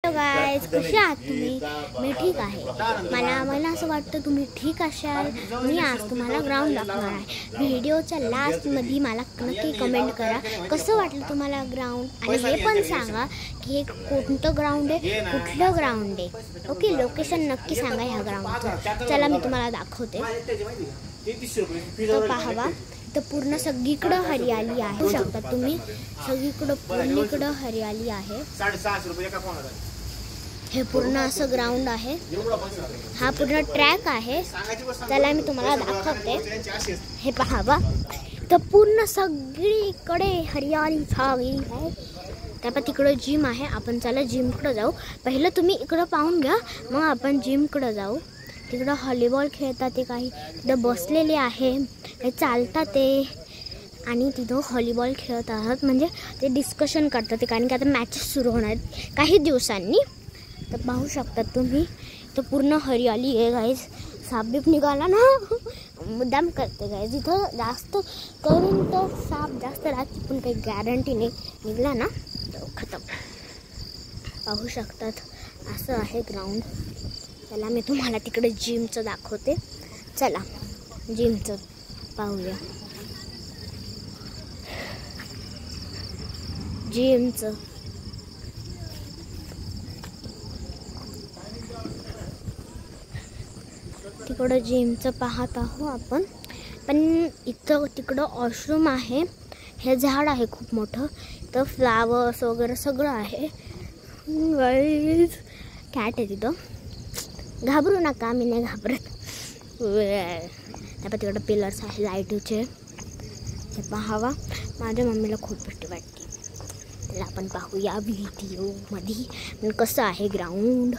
Hello guys, कसे आहात तुम्ही? मी ठीक आहे. मला असं वाटतं तुम्ही ठीक असाल. मी आज तुम्हाला ग्राउंड दाखवणार आहे. व्हिडिओच्या लास्टमध्ये मला नक्की कमेंट करा कसं वाटलं तुम्हाला ग्राउंड, आणि हे पण सांगा की हे कोणतं ग्राउंड आहे, कुठलं ग्राउंड आहे. ओके, लोकेशन नक्की सांगा ह्या ग्राउंडचं. चला मी तुम्हाला दाखवते. तर पाहावा, तर पूर्ण सगळीकडं हरियाली आहे. बघू शकता तुम्ही, सगळीकडं पूर्णीकडं हरियाली आहे. हे पूर्ण असं ग्राउंड आहे. हा पूर्ण ट्रॅक आहे. चला मी तुम्हाला दाखवते. हे पाहावा, तर पूर्ण सगळीकडे हरियाली छावली आहे. त्यापा तिकडं जिम आहे. आपण चला जिमकडं जाऊ. पहिलं तुम्ही इकडं पाहून घ्या, मग आपण जिमकडं जाऊ. तिकडं व्हॉलीबॉल खेळतात ते, काही तिथं बसलेले आहे, काही चालतात ते, आणि तिथं व्हॉलीबॉल खेळत आहात. म्हणजे ते डिस्कशन करतात ते, कारण की आता मॅचेस सुरू होणार आहेत काही दिवसांनी. तर पाहू शकतात तुम्ही, तर पूर्ण हरियाली आहे गाईज. साप बीप निघाला ना, मुद्दाम करते गाईज. इथं जास्त करून तर साप जास्त राहते, पण काही गॅरंटी नाही. निघला ना तर खतम. पाहू शकतात असं आहे ग्राउंड. चला मी तुम्हाला तिकडे जिमचं दाखवते. चला जिमचं पाहूया. जिमचं तिकडं जिमचं पाहत आहो आपण. पण इथं तिकडं वॉशरूम आहे. हे झाड आहे खूप मोठं. तर फ्लावर्स वगैरे सगळं आहे. कॅट आहे तिथं. घाबरू नका, मी नाही घाबरत. त्यापा तिकडं पिलर्स आहे लाईटीचे. हे पाहावा, माझ्या मम्मीला खूप भीती वाटते. त्याला आपण पाहूया व्हिडिओमध्ये कसं आहे ग्राउंड.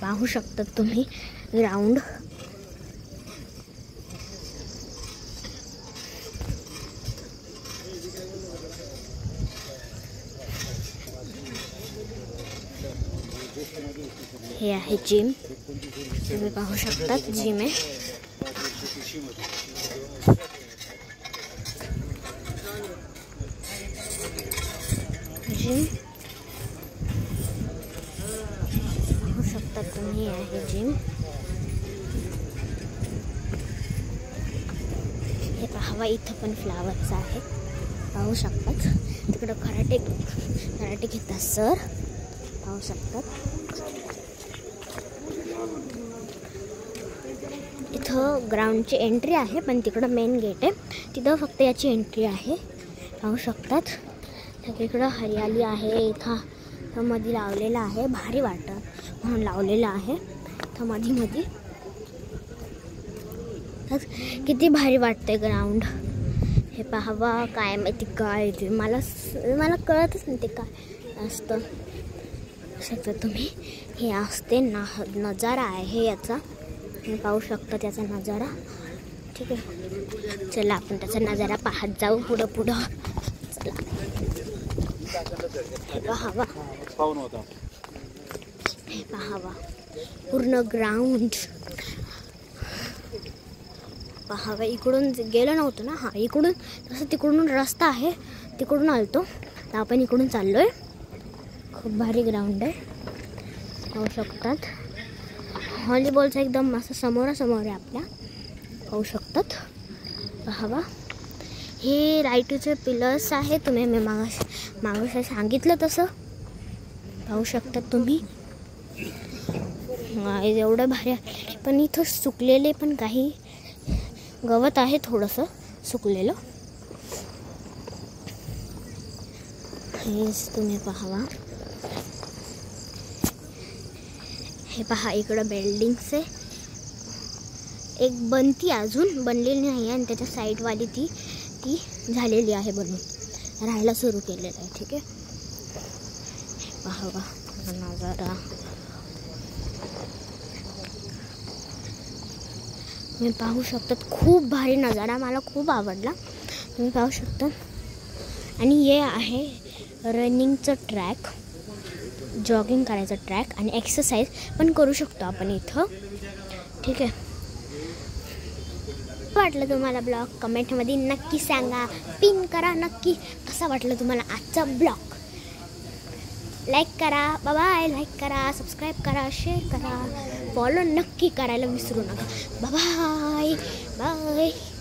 पाहू शकतात तुम्ही ग्राउंड. हे आहे जिम. तुम्ही पाहू शकतात जिम आहे. जिम पाहू शकतात तुम्ही, आहे जिम. हे पाहावा, इथं पण फ्लावर्स आहे. पाहू शकतात. तिकडं कराटे घेतात सर. पाहू शकतात. इथं ग्राउंडची एंट्री आहे, पण तिकडं मेन गेट आहे. तिथं फक्त याची एंट्री आहे. पाहू शकतात सगळीकडं हरियाली आहे. इथं मध्ये लावलेलं आहे, भारी वाटत म्हणून लावलेलं आहे. तर मध्ये किती भारी वाटतंय ग्राउंड. हे पाहावा, काय माहिती काय ते, मला कळतच नाही ते काय असतं. शकता तुम्ही, हे असते नजारा आहे याचा. तुम्ही पाहू शकता त्याचा नजारा. ठीक आहे, चला आपण त्याचा नजारा पाहत जाऊ पुढं. चला हे पाहावा, हे पाहावा पूर्ण ग्राउंड. पाहावा, इकडून गेलं नव्हतं ना. हा इकडून तसं तिकडून रस्ता आहे, तिकडून आलतो. तर आपण इकडून चाललोय. खूप भारी ग्राउंड आहे. पाहू शकतात व्हॉलीबॉलचा एकदम असं समोरासमोर आहे आपल्या. पाहू शकतात. पाहावा, हे लाईटीचे पिलर्स आहे. तुम्ही मी मागाशी सांगितलं तसं. पाहू शकतात तुम्ही, एवढं भारी आहे. पण इथं सुकलेले पण काही गवत आहे, थोडंसं सुकलेलं. हेच तुम्ही पाहावा. हे पहा, इकडं बिल्डिंग्स आहे. एक बनती अजून बनलेली नाही आहे, आणि त्याच्या साईडवाली ती झालेली आहे, बनून राहायला सुरू केलेलं आहे. ठीक आहे, पाहावा नजारा. तुम्ही पाहू शकतात, खूप भारी नजारा, मला खूप आवडला. तुम्ही पाहू शकता. आणि हे आहे रनिंगचं ट्रॅक, जॉगिंग करायचं ट्रॅक, आणि एक्सरसाइज पण करू शकतो आपण इथं. ठीक आहे, वाटलं तुम्हाला ब्लॉग कमेंटमध्ये नक्की सांगा. पिन करा नक्की. कसा कसा वाटला तुम्हाला आजचा ब्लॉग. लाईक करा, बाय. लाईक करा, सबस्क्राईब करा, शेअर करा, फॉलो नक्की करायला विसरू नका. Bye bye.